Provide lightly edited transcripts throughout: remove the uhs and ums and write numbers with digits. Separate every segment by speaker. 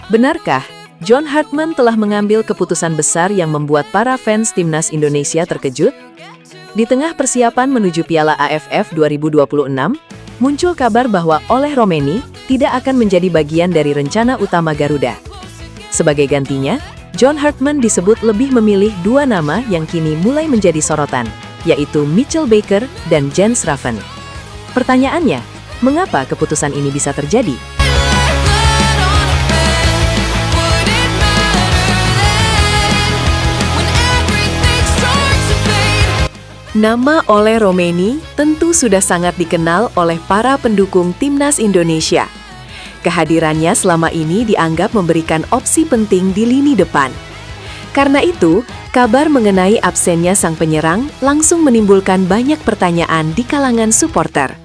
Speaker 1: Benarkah John Hartman telah mengambil keputusan besar yang membuat para fans timnas Indonesia terkejut? Di tengah persiapan menuju Piala AFF 2026, muncul kabar bahwa Oleh Romeni tidak akan menjadi bagian dari rencana utama Garuda. Sebagai gantinya, John Hartman disebut lebih memilih dua nama yang kini mulai menjadi sorotan, yaitu Mitchell Baker dan Jens Raven. Pertanyaannya, mengapa keputusan ini bisa terjadi? Nama Oleh Romeni tentu sudah sangat dikenal oleh para pendukung timnas Indonesia. Kehadirannya selama ini dianggap memberikan opsi penting di lini depan. Karena itu, kabar mengenai absennya sang penyerang langsung menimbulkan banyak pertanyaan di kalangan supporter.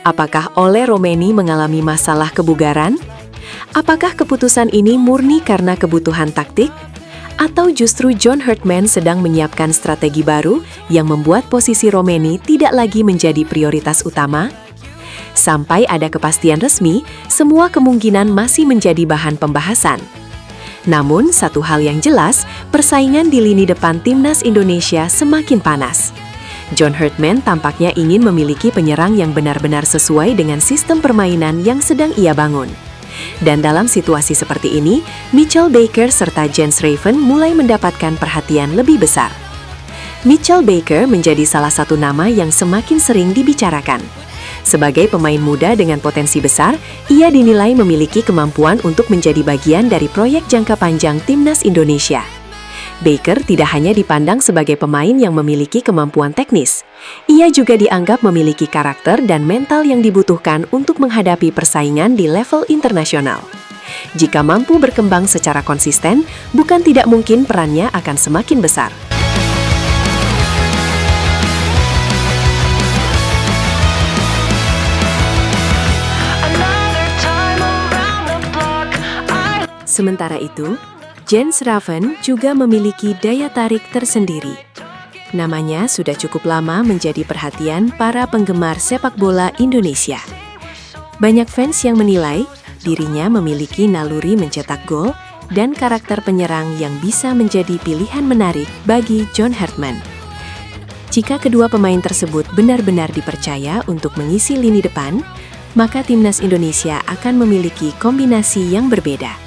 Speaker 1: Apakah Oleh Romeni mengalami masalah kebugaran? Apakah keputusan ini murni karena kebutuhan taktik? Atau justru John Hartman sedang menyiapkan strategi baru yang membuat posisi Romeni tidak lagi menjadi prioritas utama? Sampai ada kepastian resmi, semua kemungkinan masih menjadi bahan pembahasan. Namun, satu hal yang jelas, persaingan di lini depan timnas Indonesia semakin panas. John Hartman tampaknya ingin memiliki penyerang yang benar-benar sesuai dengan sistem permainan yang sedang ia bangun. Dan dalam situasi seperti ini, Mitchell Baker serta Jens Raven mulai mendapatkan perhatian lebih besar. Mitchell Baker menjadi salah satu nama yang semakin sering dibicarakan. Sebagai pemain muda dengan potensi besar, ia dinilai memiliki kemampuan untuk menjadi bagian dari proyek jangka panjang timnas Indonesia. Baker tidak hanya dipandang sebagai pemain yang memiliki kemampuan teknis, ia juga dianggap memiliki karakter dan mental yang dibutuhkan untuk menghadapi persaingan di level internasional. Jika mampu berkembang secara konsisten, bukan tidak mungkin perannya akan semakin besar. Sementara itu, Jens Raven juga memiliki daya tarik tersendiri. Namanya sudah cukup lama menjadi perhatian para penggemar sepak bola Indonesia. Banyak fans yang menilai dirinya memiliki naluri mencetak gol dan karakter penyerang yang bisa menjadi pilihan menarik bagi John Hartman. Jika kedua pemain tersebut benar-benar dipercaya untuk mengisi lini depan, maka timnas Indonesia akan memiliki kombinasi yang berbeda.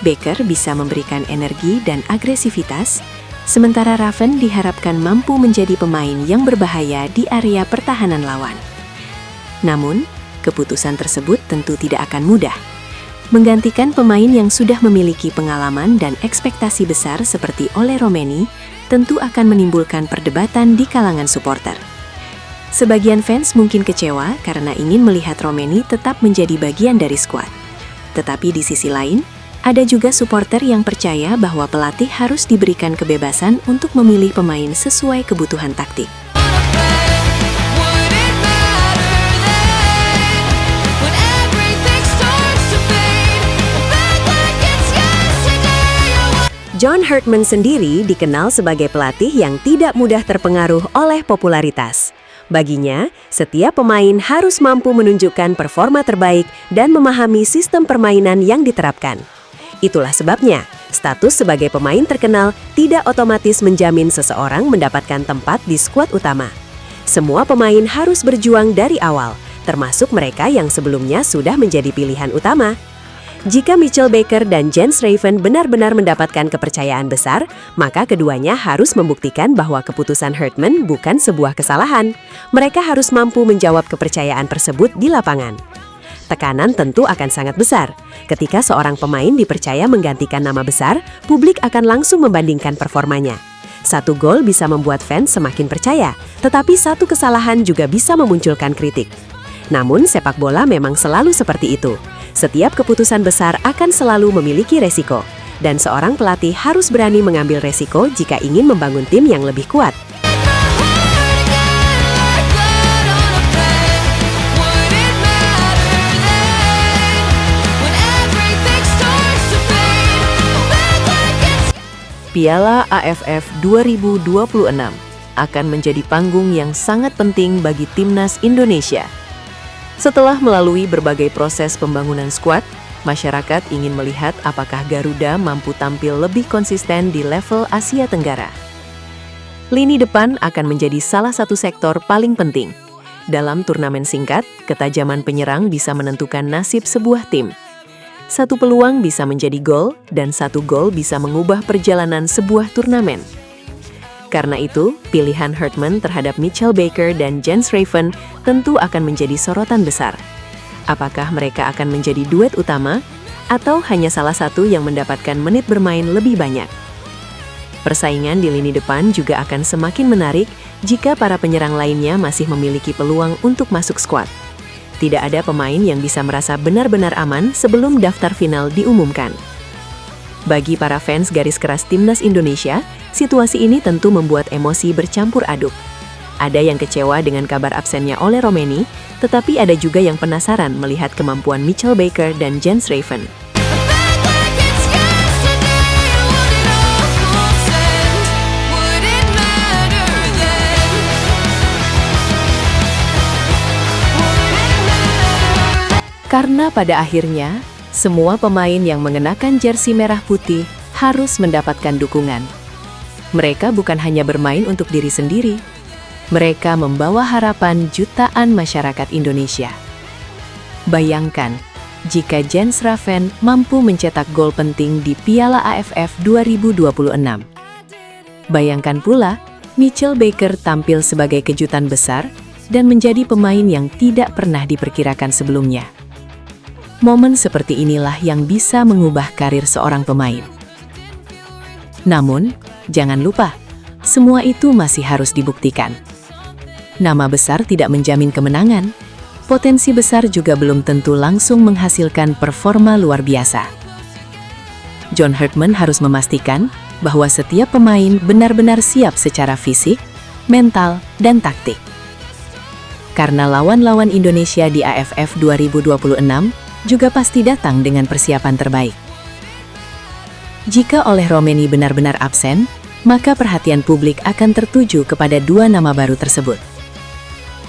Speaker 1: Baker bisa memberikan energi dan agresivitas, sementara Raven diharapkan mampu menjadi pemain yang berbahaya di area pertahanan lawan. Namun, keputusan tersebut tentu tidak akan mudah. Menggantikan pemain yang sudah memiliki pengalaman dan ekspektasi besar seperti Oleh Romeni tentu akan menimbulkan perdebatan di kalangan supporter. Sebagian fans mungkin kecewa karena ingin melihat Romeni tetap menjadi bagian dari skuad. Tetapi di sisi lain, ada juga supporter yang percaya bahwa pelatih harus diberikan kebebasan untuk memilih pemain sesuai kebutuhan taktik. John Hartman sendiri dikenal sebagai pelatih yang tidak mudah terpengaruh oleh popularitas. Baginya, setiap pemain harus mampu menunjukkan performa terbaik dan memahami sistem permainan yang diterapkan. Itulah sebabnya, status sebagai pemain terkenal tidak otomatis menjamin seseorang mendapatkan tempat di skuad utama. Semua pemain harus berjuang dari awal, termasuk mereka yang sebelumnya sudah menjadi pilihan utama. Jika Mitchell Baker dan Jens Raven benar-benar mendapatkan kepercayaan besar, maka keduanya harus membuktikan bahwa keputusan Hartman bukan sebuah kesalahan. Mereka harus mampu menjawab kepercayaan tersebut di lapangan. Tekanan tentu akan sangat besar. Ketika seorang pemain dipercaya menggantikan nama besar, publik akan langsung membandingkan performanya. Satu gol bisa membuat fans semakin percaya, tetapi satu kesalahan juga bisa memunculkan kritik. Namun, sepak bola memang selalu seperti itu. Setiap keputusan besar akan selalu memiliki resiko, dan seorang pelatih harus berani mengambil resiko jika ingin membangun tim yang lebih kuat. Piala AFF 2026 akan menjadi panggung yang sangat penting bagi timnas Indonesia. Setelah melalui berbagai proses pembangunan skuad, Masyarakat ingin melihat apakah Garuda mampu tampil lebih konsisten di level Asia Tenggara. Lini depan akan menjadi salah satu sektor paling penting. Dalam turnamen singkat, ketajaman penyerang bisa menentukan nasib sebuah tim. Satu peluang bisa menjadi gol, dan satu gol bisa mengubah perjalanan sebuah turnamen. Karena itu, pilihan Hartman terhadap Mitchell Baker dan Jens Raven tentu akan menjadi sorotan besar. Apakah mereka akan menjadi duet utama, atau hanya salah satu yang mendapatkan menit bermain lebih banyak? Persaingan di lini depan juga akan semakin menarik jika para penyerang lainnya masih memiliki peluang untuk masuk skuad. Tidak ada pemain yang bisa merasa benar-benar aman sebelum daftar final diumumkan. Bagi para fans garis keras Timnas Indonesia, situasi ini tentu membuat emosi bercampur aduk. Ada yang kecewa dengan kabar absennya Ole Romeni, tetapi ada juga yang penasaran melihat kemampuan Mitchell Baker dan Jens Raven. Karena pada akhirnya, semua pemain yang mengenakan jersey merah putih harus mendapatkan dukungan. Mereka bukan hanya bermain untuk diri sendiri, mereka membawa harapan jutaan masyarakat Indonesia. Bayangkan, jika Jens Raven mampu mencetak gol penting di Piala AFF 2026. Bayangkan pula, Mitchell Baker tampil sebagai kejutan besar dan menjadi pemain yang tidak pernah diperkirakan sebelumnya. Momen seperti inilah yang bisa mengubah karir seorang pemain. Namun, jangan lupa, semua itu masih harus dibuktikan. Nama besar tidak menjamin kemenangan, potensi besar juga belum tentu langsung menghasilkan performa luar biasa. John Hartman harus memastikan bahwa setiap pemain benar-benar siap secara fisik, mental, dan taktik. Karena lawan-lawan Indonesia di AFF 2026 juga pasti datang dengan persiapan terbaik. Jika Ole Romeni benar-benar absen, maka perhatian publik akan tertuju kepada dua nama baru tersebut.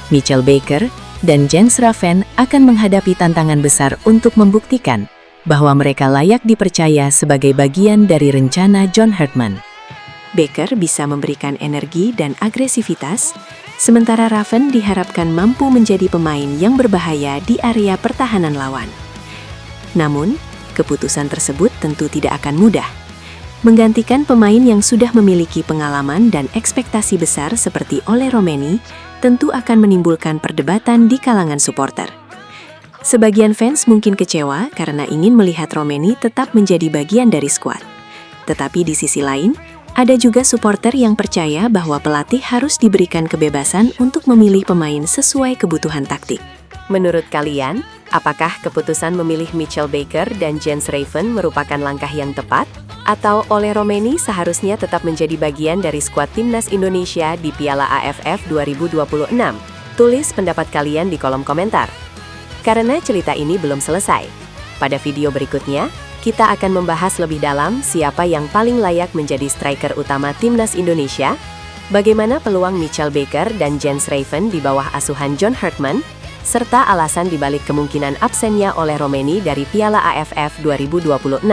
Speaker 1: Mitchell Baker dan Jens Raven akan menghadapi tantangan besar untuk membuktikan bahwa mereka layak dipercaya sebagai bagian dari rencana John Hartman. Baker bisa memberikan energi dan agresivitas, sementara Raven diharapkan mampu menjadi pemain yang berbahaya di area pertahanan lawan. Namun, keputusan tersebut tentu tidak akan mudah. Menggantikan pemain yang sudah memiliki pengalaman dan ekspektasi besar seperti Ole Romeni tentu akan menimbulkan perdebatan di kalangan supporter. Sebagian fans mungkin kecewa karena ingin melihat Romeni tetap menjadi bagian dari skuad. Tetapi di sisi lain, ada juga supporter yang percaya bahwa pelatih harus diberikan kebebasan untuk memilih pemain sesuai kebutuhan taktik. Menurut kalian, apakah keputusan memilih Mitchell Baker dan Jens Raven merupakan langkah yang tepat? Atau Ole Romeni seharusnya tetap menjadi bagian dari skuad Timnas Indonesia di Piala AFF 2026? Tulis pendapat kalian di kolom komentar. Karena cerita ini belum selesai, pada video berikutnya, kita akan membahas lebih dalam siapa yang paling layak menjadi striker utama Timnas Indonesia, bagaimana peluang Mitchell Baker dan Jens Raven di bawah asuhan John Hartman, serta alasan dibalik kemungkinan absennya Ole Romeni dari Piala AFF 2026.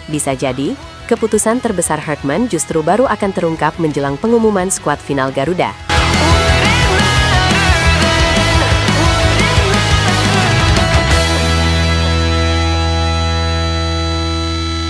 Speaker 1: Bisa jadi, keputusan terbesar Hartman justru baru akan terungkap menjelang pengumuman skuad final Garuda.